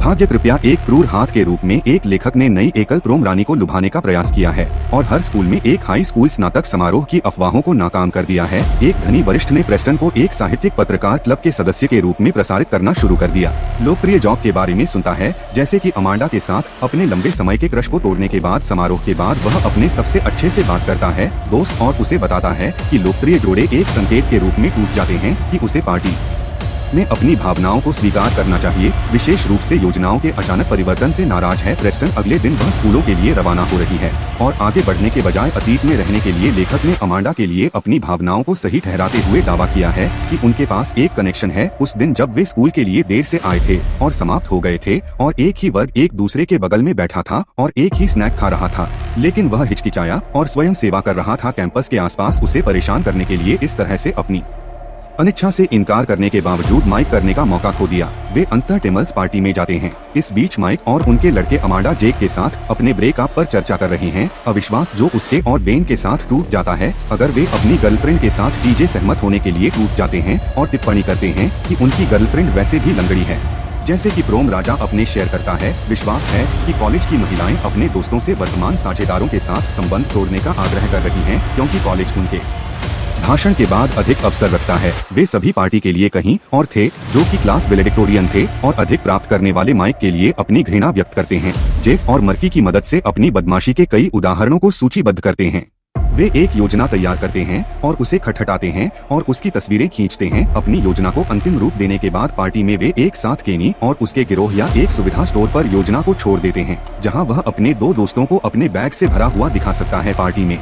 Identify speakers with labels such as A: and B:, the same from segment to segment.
A: भाग्य कृपया एक क्रूर हाथ के रूप में एक लेखक ने नई एकल प्रोम रानी को लुभाने का प्रयास किया है और हर स्कूल में एक हाई स्कूल स्नातक समारोह की अफवाहों को नाकाम कर दिया है। एक धनी वरिष्ठ ने प्रेस्टन को एक साहित्यिक पत्रकार क्लब के सदस्य के रूप में प्रसारित करना शुरू कर दिया। लोकप्रिय जॉक के बारे में सुनता है, जैसे कि अमांडा के साथ अपने लंबे समय के क्रश को तोड़ने के बाद समारोह के बाद वह अपने सबसे अच्छे से बात करता है दोस्त और उसे बताता है कि लोकप्रिय जोड़े एक संकेत के रूप में टूट जाते हैं कि उसे पार्टी में अपनी भावनाओं को स्वीकार करना चाहिए, विशेष रूप से योजनाओं के अचानक परिवर्तन से नाराज है। प्रेस्टन अगले दिन वह स्कूलों के लिए रवाना हो रही है और आगे बढ़ने के बजाय अतीत में रहने के लिए लेखक ने अमांडा के लिए अपनी भावनाओं को सही ठहराते हुए दावा किया है कि उनके पास एक कनेक्शन है उस दिन जब वे स्कूल के लिए देर से आए थे और समाप्त हो गए थे और एक ही वर्ग एक दूसरे के बगल में बैठा था और एक ही स्नैक खा रहा था, लेकिन वह हिचकिचाया और स्वयं सेवा कर रहा था। कैंपस के आसपास उसे परेशान करने के लिए इस तरह से अपनी अनिच्छा से इनकार करने के बावजूद माइक करने का मौका खो दिया। वे अंतर टेमल्स पार्टी में जाते हैं। इस बीच माइक और उनके लड़के अमांडा जेक के साथ अपने ब्रेकअप पर चर्चा कर रहे हैं। अविश्वास जो उसके और बेन के साथ टूट जाता है अगर वे अपनी गर्लफ्रेंड के साथ टीजे सहमत होने के लिए टूट जाते हैं और टिप्पणी करते हैं कि उनकी गर्लफ्रेंड वैसे भी लंगड़ी है। जैसे कि प्रोम राजा अपने शेयर करता है, विश्वास है कि कॉलेज की महिलाएं अपने दोस्तों से वर्तमान साझेदारों के साथ संबंध तोड़ने का आग्रह कर रही हैं क्योंकि कॉलेज उनके भाषण के बाद अधिक अवसर रखता है। वे सभी पार्टी के लिए कहीं और थे जो कि क्लास वेलेडिक्टोरियन थे और अधिक प्राप्त करने वाले माइक के लिए अपनी घृणा व्यक्त करते हैं। जेफ और मर्फी की मदद से अपनी बदमाशी के कई उदाहरणों को सूचीबद्ध करते हैं। वे एक योजना तैयार करते हैं और उसे खटखटाते हैं और उसकी तस्वीरें खींचते हैं। अपनी योजना को अंतिम रूप देने के बाद पार्टी में वे एक साथ केनी और उसके गिरोह या एक सुविधा स्टोर पर योजना को छोड़ देते हैं जहां वह अपने दो दोस्तों को अपने बैग से भरा हुआ दिखा सकता है। पार्टी में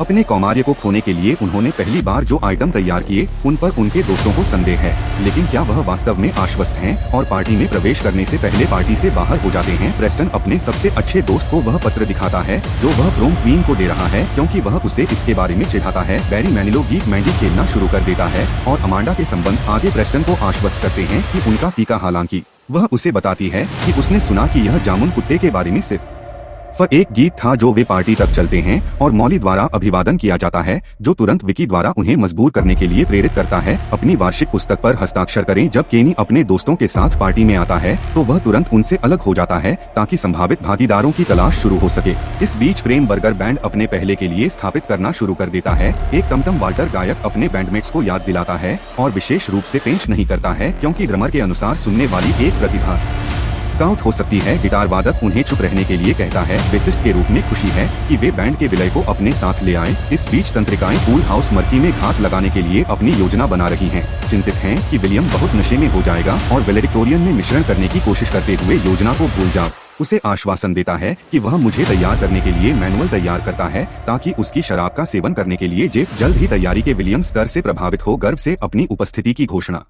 A: अपने कौमार्य को खोने के लिए उन्होंने पहली बार जो आइटम तैयार किए उन पर उनके दोस्तों को संदेह है, लेकिन क्या वह वास्तव में आश्वस्त हैं और पार्टी में प्रवेश करने से पहले पार्टी से बाहर हो जाते हैं। प्रेस्टन अपने सबसे अच्छे दोस्त को वह पत्र दिखाता है जो वह प्रोम क्वीन को दे रहा है क्योंकि वह उसे इसके बारे में चिढ़ाता है। बैरी मैनिलो गीक मैंडी खेलना शुरू कर देता है और अमांडा के संबंध आगे प्रेस्टन को आश्वस्त करते हैं कि उनका फीका, हालांकि वह उसे बताती है कि उसने सुना कि यह जामुन कुत्ते के बारे में सिर्फ एक गीत था जो वे पार्टी तक चलते हैं और मॉली द्वारा अभिवादन किया जाता है जो तुरंत विकी द्वारा उन्हें मजबूर करने के लिए प्रेरित करता है अपनी वार्षिक पुस्तक पर हस्ताक्षर करें। जब केनी अपने दोस्तों के साथ पार्टी में आता है तो वह तुरंत उनसे अलग हो जाता है ताकि संभावित भागीदारों की तलाश शुरू हो सके। इस बीच प्रेम बर्गर बैंड अपने पहले के लिए स्थापित करना शुरू कर देता है। एक टमटम वाल्टर गायक अपने बैंडमेट्स को याद दिलाता है और विशेष रूप से पेंच नहीं करता है क्योंकि ड्रमर के अनुसार सुनने वाली एक प्रतिभा स्काउट हो सकती है। गिटार वादक उन्हें चुप रहने के लिए कहता है। बेसिस्ट के रूप में खुशी है कि वे बैंड के विलय को अपने साथ ले आए। इस बीच तंत्रिकाएं पूल हाउस मर्फी में घात लगाने के लिए अपनी योजना बना रही हैं। चिंतित हैं कि विलियम बहुत नशे में हो जाएगा और वेलेडिक्टोरियन में मिश्रण करने की कोशिश करते हुए योजना को भूल जाओ। उसे आश्वासन देता है कि वह मुझे तैयार करने के लिए मैनुअल तैयार करता है ताकि उसकी शराब का सेवन करने के लिए जेफ जल्द ही तैयारी के विलियम स्तर से प्रभावित हो गर्व से अपनी उपस्थिति की घोषणा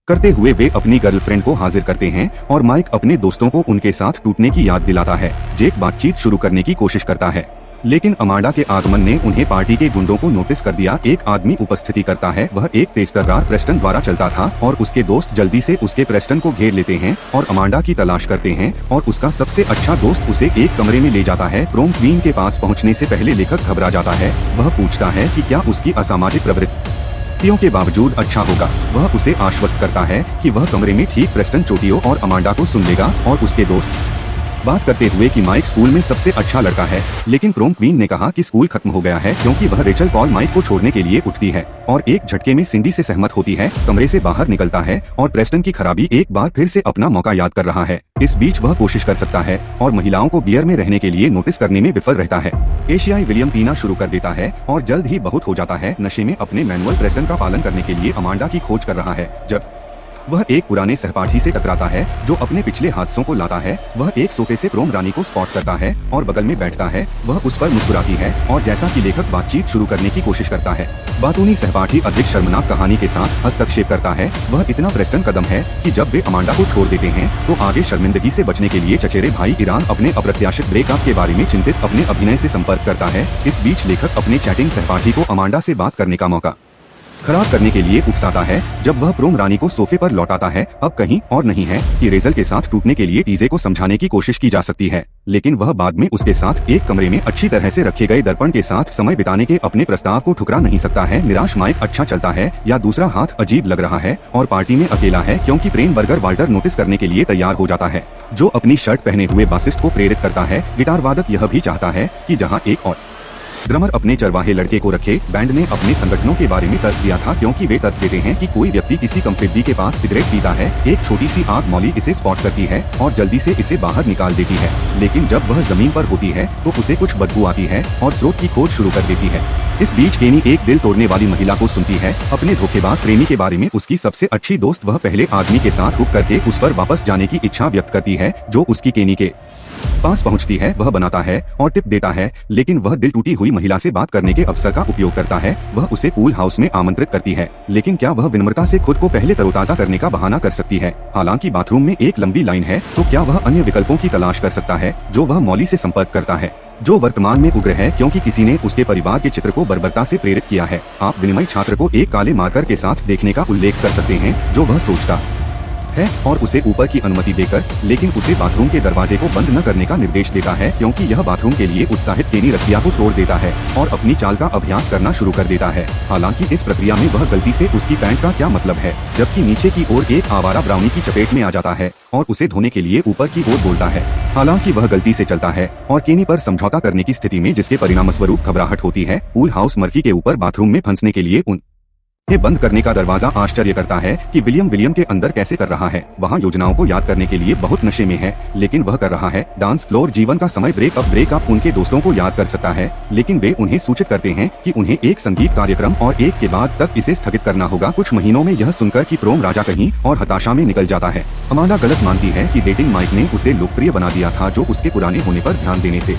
A: करते हुए वे अपनी गर्लफ्रेंड को हाजिर करते हैं और माइक अपने दोस्तों को उनके साथ टूटने की याद दिलाता है। जेक बातचीत शुरू करने की कोशिश करता है लेकिन अमांडा के आगमन ने उन्हें पार्टी के गुंडों को नोटिस कर दिया। एक आदमी उपस्थिति करता है, वह एक तेजतर्रार प्रेस्टन द्वारा चलता था और उसके दोस्त जल्दी से उसके प्रेस्टन को घेर लेते हैं और अमांडा की तलाश करते हैं और उसका सबसे अच्छा दोस्त उसे एक कमरे में ले जाता है। प्रोम क्वीन के पास पहुंचने से पहले लेखक घबरा जाता है। वह पूछता है कि क्या उसकी असामाजिक प्रवृत्तियों के बावजूद अच्छा होगा। वह उसे आश्वस्त करता है कि वह कमरे में ठीक प्रेस्टन चोटियों और अमांडा को सुन लेगा और उसके दोस्त बात करते हुए कि माइक स्कूल में सबसे अच्छा लड़का है, लेकिन प्रोम क्वीन ने कहा कि स्कूल खत्म हो गया है क्योंकि वह रेचल कॉल माइक को छोड़ने के लिए उठती है और एक झटके में सिंडी से सहमत होती है। कमरे से बाहर निकलता है और प्रेस्टन की खराबी एक बार फिर से अपना मौका याद कर रहा है। इस बीच वह कोशिश कर सकता है और महिलाओं को बियर में रहने के लिए नोटिस करने में विफल रहता है। एशियाई विलियम पीना शुरू कर देता है और जल्द ही बहुत हो जाता है। नशे में अपने मैनुअल प्रेस्टन का पालन करने के लिए अमांडा की खोज कर रहा है जब वह एक पुराने सहपाठी से टकराता है जो अपने पिछले हादसों को लाता है। वह एक सोफे से प्रोम रानी को स्पॉट करता है और बगल में बैठता है। वह उस पर मुस्कुराती है और जैसा कि लेखक बातचीत शुरू करने की कोशिश करता है, बातूनी सहपाठी अधिक शर्मनाक कहानी के साथ हस्तक्षेप करता है। वह इतना प्रेस्टन कदम है कि जब वे अमांडा को छोड़ देते हैं तो आगे शर्मिंदगी से बचने के लिए चचेरे भाई ईरान अपने अप्रत्याशित ब्रेकअप के बारे में चिंतित अपने अभिनय से संपर्क करता है। इस बीच लेखक अपने चैटिंग सहपाठी को अमांडा से बात करने का मौका खराब करने के लिए उकसाता है। जब वह प्रोम रानी को सोफे पर लौटाता है, अब कहीं और नहीं है कि रेजल के साथ टूटने के लिए टीजे को समझाने की कोशिश की जा सकती है, लेकिन वह बाद में उसके साथ एक कमरे में अच्छी तरह से रखे गए दर्पण के साथ समय बिताने के अपने प्रस्ताव को ठुकरा नहीं सकता है। निराश माइक अच्छा चलता है या दूसरा हाथ अजीब लग रहा है और पार्टी में अकेला है क्योंकि प्रेम बर्गर वाल्टर नोटिस करने के लिए तैयार हो जाता है, जो अपनी शर्ट पहने हुए बासिस्ट को प्रेरित करता है। गिटार वादक यह भी चाहता है कि जहां एक और ड्रमर अपने चरवाहे लड़के को रखे। बैंड ने अपने संगठनों के बारे में तर्क दिया था क्योंकि वे तर्क देते हैं कि कोई व्यक्ति किसी कमफिद्दी के पास सिगरेट पीता है, एक छोटी सी आग मौली इसे स्पॉट करती है और जल्दी से इसे बाहर निकाल देती है, लेकिन जब वह जमीन पर होती है तो उसे कुछ बदबू आती है और स्रोत की खोज शुरू कर देती है। इस बीच केनी एक दिल तोड़ने वाली महिला को सुनती है। अपने धोखेबाज प्रेमी के बारे में उसकी सबसे अच्छी दोस्त वह पहले आदमी के साथ हुक करके उस पर वापस जाने की इच्छा व्यक्त करती है, जो उसकी केनी के पास पहुंचती है। वह बनाता है और टिप देता है, लेकिन वह दिल टूटी हुई महिला से बात करने के अवसर का उपयोग करता है। वह उसे पूल हाउस में आमंत्रित करती है, लेकिन क्या वह विनम्रता से खुद को पहले तरोताजा करने का बहाना कर सकती है? हालांकि बाथरूम में एक लंबी लाइन है, तो क्या वह अन्य विकल्पों की तलाश कर सकता है जो वह मौली से संपर्क करता है, जो वर्तमान में उग्र है क्योंकि किसी ने उसके परिवार के चित्र को बर्बरता से प्रेरित किया है? आप विनिमय छात्र को एक काले मार्कर के साथ देखने का उल्लेख कर सकते हैं जो वह सोचता है और उसे ऊपर की अनुमति देकर, लेकिन उसे बाथरूम के दरवाजे को बंद न करने का निर्देश देता है क्योंकि यह बाथरूम के लिए उत्साहित केनी रसिया को तोड़ देता है और अपनी चाल का अभ्यास करना शुरू कर देता है। हालांकि इस प्रक्रिया में वह गलती से उसकी पैंट का क्या मतलब है, जबकि नीचे की ओर एक आवारा ब्राउनी की चपेट में आ जाता है और उसे धोने के लिए ऊपर की ओर बोलता है। हालांकि वह गलती से चलता है और केनी पर समझौता करने की स्थिति में, जिसके परिणामस्वरूप घबराहट होती है। पूल हाउस मर्फी के ऊपर बाथरूम में फंसने के लिए ये बंद करने का दरवाजा आश्चर्य करता है कि विलियम के अंदर कैसे कर रहा है। वहाँ योजनाओं को याद करने के लिए बहुत नशे में है, लेकिन वह कर रहा है। डांस फ्लोर जीवन का समय ब्रेकअप उनके दोस्तों को याद कर सकता है, लेकिन वे उन्हें सूचित करते हैं कि उन्हें एक संगीत कार्यक्रम और एक के बाद तक इसे स्थगित करना होगा। कुछ महीनों में यह सुनकर कि प्रोम राजा कहीं और हताशा में निकल जाता है। अमांडा गलत मानती है कि डेटिंग माइक ने उसे लोकप्रिय बना दिया था, जो उसके पुराने होने पर ध्यान देने से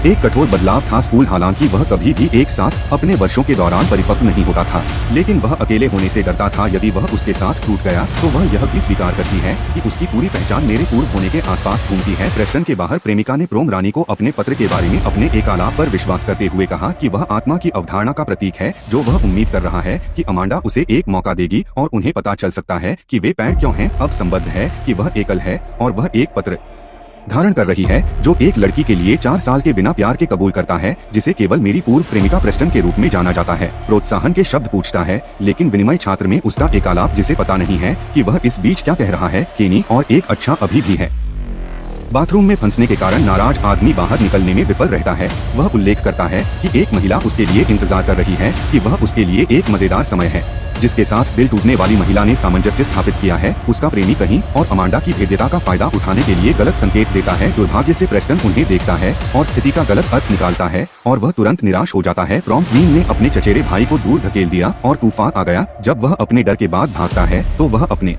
A: एक कठोर बदलाव था। स्कूल हालांकि वह कभी भी एक साथ अपने वर्षों के दौरान परिपक्व नहीं होता था, लेकिन वह अकेले होने से डरता था। यदि वह उसके साथ टूट गया तो वह यह भी स्वीकार करती है कि उसकी पूरी पहचान मेरे पूर्व होने के आसपास घूमती है। प्रेस्टन के बाहर प्रेमिका ने प्रोम रानी को अपने पत्र के बारे में अपने एक आलाप पर विश्वास करते हुए कहा कि वह आत्मा की अवधारणा का प्रतीक है, जो वह उम्मीद कर रहा है कि अमांडा उसे एक मौका देगी और उन्हें पता चल सकता है कि वे पैर क्यों हैं। अब संबद्ध है कि वह एकल है और वह एक पत्र धारण कर रही है जो एक लड़की के लिए 4 साल के बिना प्यार के कबूल करता है, जिसे केवल मेरी पूर्व प्रेमिका प्रेस्टन के रूप में जाना जाता है। प्रोत्साहन के शब्द पूछता है, लेकिन विनिमय छात्र में उसका एक आलाप जिसे पता नहीं है कि वह इस बीच क्या कह रहा है। केनी और एक अच्छा अभी भी है। बाथरूम में फंसने के कारण नाराज आदमी बाहर निकलने में विफल रहता है। वह उल्लेख करता है कि एक महिला उसके लिए इंतजार कर रही है, कि वह उसके लिए एक मजेदार समय है जिसके साथ दिल टूटने वाली महिला ने सामंजस्य स्थापित किया है। उसका प्रेमी कहीं और अमांडा की भेद्यता का फायदा उठाने के लिए गलत संकेत देता है। दुर्भाग्य से प्रेस्टन उन्हें देखता है और स्थिति का गलत अर्थ निकालता है और वह तुरंत निराश हो जाता है। प्रॉम क्वीन ने अपने चचेरे भाई को दूर धकेल दिया और तूफान आ गया। जब वह अपने डर के बाद भागता है तो वह अपने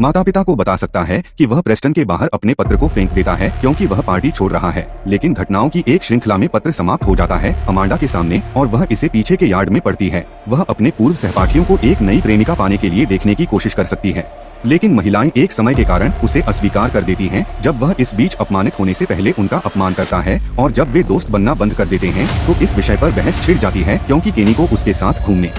A: माता पिता को बता सकता है कि वह प्रेस्टन के बाहर अपने पत्र को फेंक देता है क्योंकि वह पार्टी छोड़ रहा है, लेकिन घटनाओं की एक श्रृंखला में पत्र समाप्त हो जाता है अमांडा के सामने और वह इसे पीछे के यार्ड में पढ़ती है। वह अपने पूर्व सहपाठियों को एक नई प्रेमिका पाने के लिए देखने की कोशिश कर सकती है, लेकिन महिलाएं एक समय के कारण उसे अस्वीकार कर देती हैं। जब वह इस बीच अपमानित होने से पहले उनका अपमान करता है और जब वे दोस्त बनना बंद कर देते हैं तो इस विषय पर बहस छिड़ जाती है, क्योंकि केनी को उसके साथ घूमने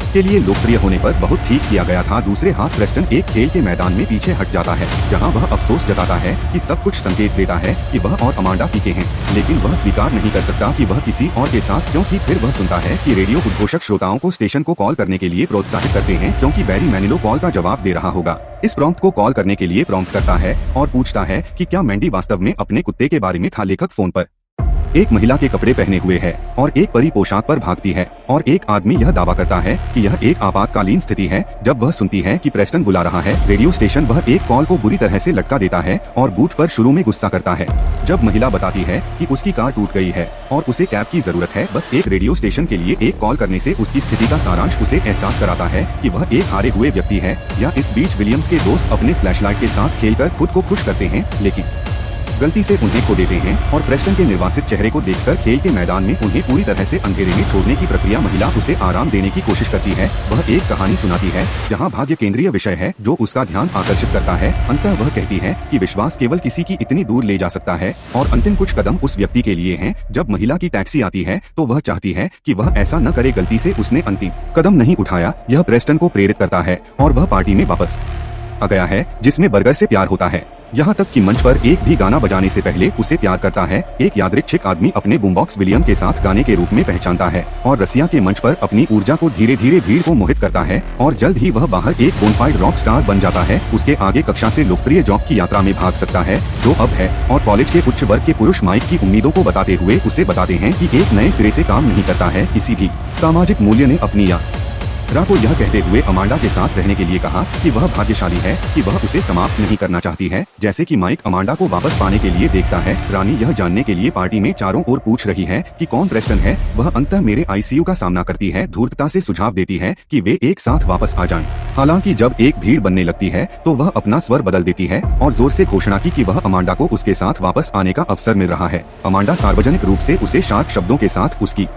A: के लिए लोकप्रिय होने पर बहुत ठीक किया गया था। दूसरे हाथ प्रेस्टन एक खेल के मैदान में पीछे हट जाता है, जहां वह अफसोस जताता है कि सब कुछ संकेत देता है कि वह और अमांडा फीके हैं, लेकिन वह स्वीकार नहीं कर सकता कि वह किसी और के साथ, क्योंकि फिर वह सुनता है कि रेडियो उद्घोषक श्रोताओं को स्टेशन को कॉल करने के लिए प्रोत्साहित करते हैं, क्योंकि बैरी मैनिलो कॉल का जवाब दे रहा होगा। इस प्रॉम्प्ट को कॉल करने के लिए प्रॉम्प्ट करता है और पूछता है कि क्या मैंडी वास्तव में अपने कुत्ते के बारे में था। लेखक फोन पर एक महिला के कपड़े पहने हुए है और एक परी पोशाक पर भागती है और एक आदमी यह दावा करता है कि यह एक आपातकालीन स्थिति है। जब वह सुनती है कि प्रेस्टन बुला रहा है रेडियो स्टेशन, वह एक कॉल को बुरी तरह से लटका देता है और बूथ पर शुरू में गुस्सा करता है। जब महिला बताती है कि उसकी कार टूट गई है और उसे कैब की जरूरत है, बस एक रेडियो स्टेशन के लिए एक कॉल करने से उसकी स्थिति का सारांश उसे एहसास कराता है कि वह एक हारे हुए व्यक्ति है। या इस बीच विलियम्स के दोस्त अपने फ्लैशलाइट के साथ खेलकर खुद को खुश करते हैं, लेकिन गलती से उन्हें खो देते हैं और प्रेस्टन के निर्वासित चेहरे को देखकर खेल के मैदान में उन्हें पूरी तरह से अंधेरे में छोड़ने की प्रक्रिया महिला उसे आराम देने की कोशिश करती है। वह एक कहानी सुनाती है जहां भाग्य केंद्रीय विषय है जो उसका ध्यान आकर्षित करता है। अंततः वह कहती है कि विश्वास केवल किसी की इतनी दूर ले जा सकता है और अंतिम कुछ कदम उस व्यक्ति के लिए हैं। जब महिला की टैक्सी आती है तो वह चाहती है कि वह ऐसा न करे, गलती से उसने अंतिम कदम नहीं उठाया। यह प्रेस्टन को प्रेरित करता है और वह पार्टी में वापस आ गया है जिसमें बर्गर से प्यार होता है। यहाँ तक कि मंच पर एक भी गाना बजाने से पहले उसे प्यार करता है। एक यादृच्छिक आदमी अपने बूमबॉक्स विलियम के साथ गाने के रूप में पहचानता है और रसिया के मंच पर अपनी ऊर्जा को धीरे धीरे भीड़ को मोहित करता है और जल्द ही वह बाहर एक बोनफाइड रॉक स्टार बन जाता है। उसके आगे कक्षा से लोकप्रिय जॉब की यात्रा में भाग सकता है जो अब है, और कॉलेज के उच्च वर्ग के पुरुष माइक की उम्मीदों को बताते हुए उसे बताते हैं कि एक नए सिरे से काम नहीं करता है। किसी भी सामाजिक मूल्य ने अपनी रा को यह कहते हुए अमांडा के साथ रहने के लिए कहा कि वह भाग्यशाली है कि वह उसे समाप्त नहीं करना चाहती है। जैसे कि माइक अमांडा को वापस पाने के लिए देखता है। रानी यह जानने के लिए पार्टी में चारों ओर पूछ रही है कि कौन प्रेस्टन है। वह अंततः मेरे आईसीयू का सामना करती है, धूर्तता से सुझाव देती है कि वे एक साथ वापस आ जाएं। हालांकि जब एक भीड़ बनने लगती है तो वह अपना स्वर बदल देती है और जोर से घोषणा की कि वह अमांडा को उसके साथ वापस आने का अवसर मिल रहा है। अमांडा सार्वजनिक रूप से उसे शार्प शब्दों के साथ उसकी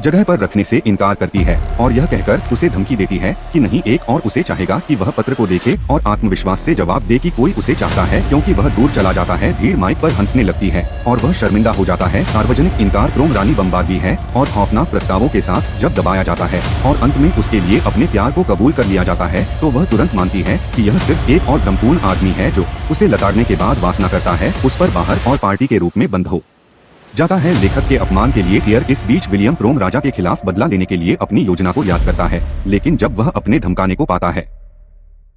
A: जगह पर रखने से इनकार करती है और यह कहकर उसे धमकी देती है कि नहीं एक और उसे चाहेगा कि वह पत्र को देखे और आत्मविश्वास से जवाब दे कि कोई उसे चाहता है, क्योंकि वह दूर चला जाता है। भीड़ माइक पर हंसने लगती है और वह शर्मिंदा हो जाता है। सार्वजनिक इनकार क्रोम रानी बम्बार भी है और खौफनाक प्रस्तावों के साथ जब दबाया जाता है और अंत में उसके लिए अपने प्यार को कबूल कर लिया जाता है तो वह तुरंत मानती है कि यह सिर्फ एक और दमपूर्ण आदमी है जो उसे लताड़ने के बाद वासना करता है उस पर बाहर और पार्टी के रूप में बंद हो जाता है। लेखक के अपमान के लिए टियर इस बीच विलियम प्रोम राजा के खिलाफ बदला लेने के लिए अपनी योजना को याद करता है, लेकिन जब वह अपने धमकाने को पाता है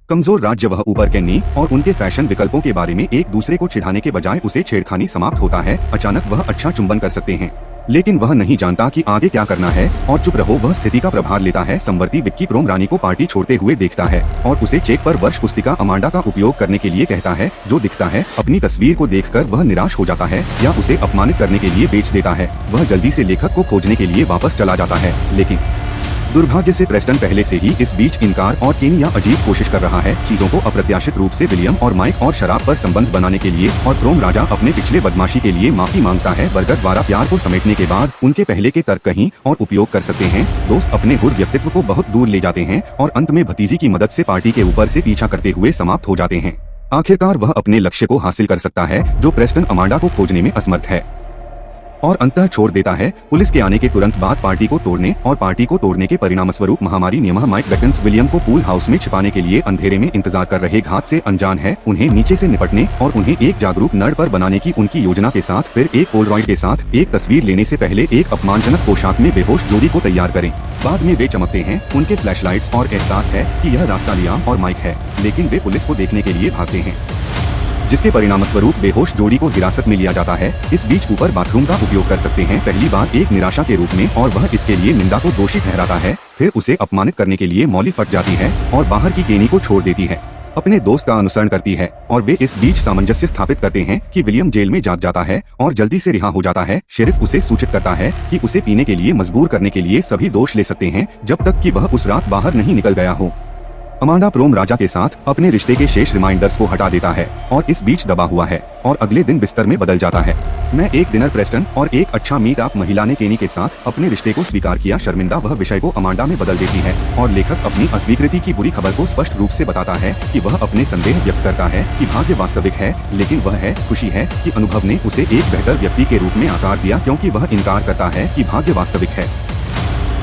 A: कमजोर राज्य, वह ऊपर कैनी और उनके फैशन विकल्पों के बारे में एक दूसरे को चिढ़ाने के बजाय उसे छेड़खानी समाप्त होता है। अचानक वह अच्छा चुंबन कर सकते हैं लेकिन वह नहीं जानता कि आगे क्या करना है और चुप रहो। वह स्थिति का प्रभार लेता है। संवर्ती विक्की प्रोम रानी को पार्टी छोड़ते हुए देखता है और उसे चेक पर वर्ष पुस्तिका अमांडा का उपयोग करने के लिए कहता है जो दिखता है। अपनी तस्वीर को देखकर वह निराश हो जाता है या उसे अपमानित करने के लिए बेच देता है। वह जल्दी से लेखक को खोजने के लिए वापस चला जाता है, लेकिन दुर्भाग्य से प्रेस्टन पहले से ही इस बीच इनकार और केनी या अजीब कोशिश कर रहा है चीजों को अप्रत्याशित रूप से विलियम और माइक और शराब पर संबंध बनाने के लिए, और प्रोम राजा अपने पिछले बदमाशी के लिए माफी मांगता है। बर्गर द्वारा प्यार को समेटने के बाद उनके पहले के तर्क कहीं और उपयोग कर सकते हैं। दोस्त अपने गुर व्यक्तित्व को बहुत दूर ले जाते हैं और अंत में भतीजी की मदद से पार्टी के ऊपर से पीछा करते हुए समाप्त हो जाते हैं। आखिरकार वह अपने लक्ष्य को हासिल कर सकता है जो प्रेस्टन अमांडा को खोजने में असमर्थ है और अंततः छोड़ देता है। पुलिस के आने के तुरंत बाद पार्टी को तोड़ने के परिणामस्वरूप महामारी नियमः माइक बेकन्स विलियम को पूल हाउस में छिपाने के लिए अंधेरे में इंतजार कर रहे घात से अनजान है। उन्हें नीचे से निपटने और उन्हें एक जागरूक नर्ड पर बनाने की उनकी योजना के साथ फिर एक पोलरॉइड के साथ एक तस्वीर लेने से पहले एक अपमानजनक पोशाक में बेहोश जोड़ी को तैयार करें। बाद में वे चमकते हैं, उनके फ्लैशलाइट्स और एहसास है कि यह रास्ता लियाम और माइक है, लेकिन वे पुलिस को देखने के लिए भागते हैं जिसके परिणामस्वरूप बेहोश जोड़ी को हिरासत में लिया जाता है। इस बीच ऊपर बाथरूम का उपयोग कर सकते हैं, पहली बार एक निराशा के रूप में, और वह इसके लिए निंदा को दोषी ठहराता है। फिर उसे अपमानित करने के लिए मौली फट जाती है और बाहर की केनी को छोड़ देती है। अपने दोस्त का अनुसरण करती है और वे इस बीच सामंजस्य स्थापित करते हैं कि विलियम जेल में जाग जाता है और जल्दी से रिहा हो जाता है। शेरिफ उसे सूचित करता है कि उसे पीने के लिए मजबूर करने के लिए सभी दोष ले सकते हैं जब तक कि वह उस रात बाहर नहीं निकल गया हो। अमांडा प्रोम राजा के साथ अपने रिश्ते के शेष रिमाइंडर्स को हटा देता है और इस बीच दबा हुआ है और अगले दिन बिस्तर में बदल जाता है। मैं एक डिनर प्रेस्टन और एक अच्छा मीट अप महिला ने केनी के साथ अपने रिश्ते को स्वीकार किया। शर्मिंदा वह विषय को अमांडा में बदल देती है और लेखक अपनी अस्वीकृति की बुरी खबर को स्पष्ट रूप से बताता है कि वह अपने संदेह व्यक्त करता है कि भाग्य वास्तविक है, लेकिन वह है खुशी है कि अनुभव ने उसे एक बेहतर व्यक्ति के रूप में आकार दिया, क्योंकि वह इनकार करता है कि भाग्य वास्तविक है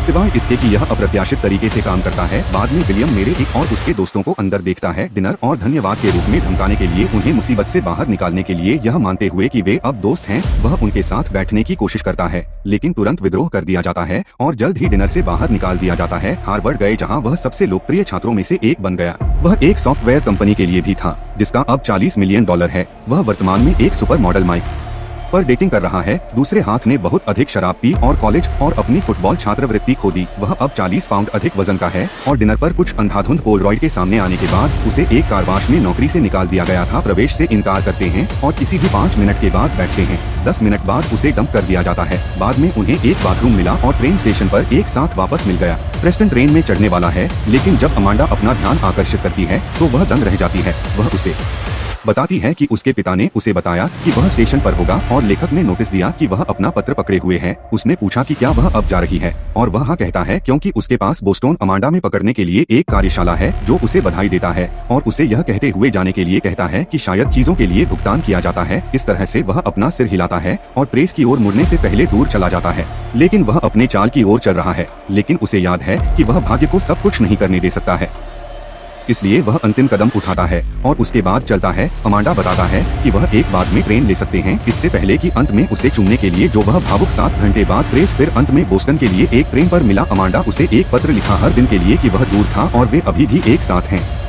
A: सिवाय इसके कि यह अप्रत्याशित तरीके से काम करता है। बाद में विलियम मेरे एक और उसके दोस्तों को अंदर देखता है डिनर और धन्यवाद के रूप में धमकाने के लिए, उन्हें मुसीबत से बाहर निकालने के लिए, यह मानते हुए कि वे अब दोस्त हैं। वह उनके साथ बैठने की कोशिश करता है लेकिन तुरंत विद्रोह कर दिया जाता है और जल्द ही डिनर से बाहर निकाल दिया जाता है। हार्वर्ड गए जहाँ वह सबसे लोकप्रिय छात्रों में से एक बन गया। वह एक सॉफ्टवेयर कंपनी के लिए भी था जिसका अब $40 मिलियन है। वह वर्तमान में एक सुपर मॉडल माइक पर डेटिंग कर रहा है। दूसरे हाथ ने बहुत अधिक शराब पी और कॉलेज और अपनी फुटबॉल छात्रवृत्ति खो दी। वह अब 40 पाउंड अधिक वजन का है और डिनर पर कुछ अंधाधुंध पोलरॉइड के सामने आने के बाद उसे एक कारवाश में नौकरी से निकाल दिया गया था। प्रवेश से इनकार करते हैं और किसी भी 5 मिनट के बाद बैठते हैं। 10 मिनट बाद उसे डंप कर दिया जाता है। बाद में उन्हें एक बाथरूम मिला और ट्रेन स्टेशन पर एक साथ वापस मिल गया। प्रेस्टन ट्रेन में चढ़ने वाला है, लेकिन जब अमांडा अपना ध्यान आकर्षित करती है तो वह दंग रह जाती है। वह उसे बताती है कि उसके पिता ने उसे बताया कि वह स्टेशन पर होगा और लेखक ने नोटिस दिया कि वह अपना पत्र पकड़े हुए है। उसने पूछा कि क्या वह अब जा रही है और वह हाँ कहता है क्योंकि उसके पास बोस्टन अमांडा में पकड़ने के लिए एक कार्यशाला है जो उसे बधाई देता है और उसे यह कहते हुए जाने के लिए कहता है कि शायद चीजों के लिए भुगतान किया जाता है। इस तरह से वह अपना सिर हिलाता है और प्रेस की ओर मुड़ने से पहले दूर चला जाता है, लेकिन वह अपने चाल की ओर चल रहा है। लेकिन उसे याद है कि वह भाग्य को सब कुछ नहीं करने दे सकता है, इसलिए वह अंतिम कदम उठाता है और उसके बाद चलता है। अमांडा बताता है कि वह एक बाद में ट्रेन ले सकते हैं इससे पहले कि अंत में उसे चुनने के लिए जो वह भावुक 7 घंटे बाद प्रेस फिर अंत में बोस्टन के लिए एक ट्रेन पर मिला। अमांडा उसे एक पत्र लिखा हर दिन के लिए कि वह दूर था और वे अभी भी एक साथ हैं।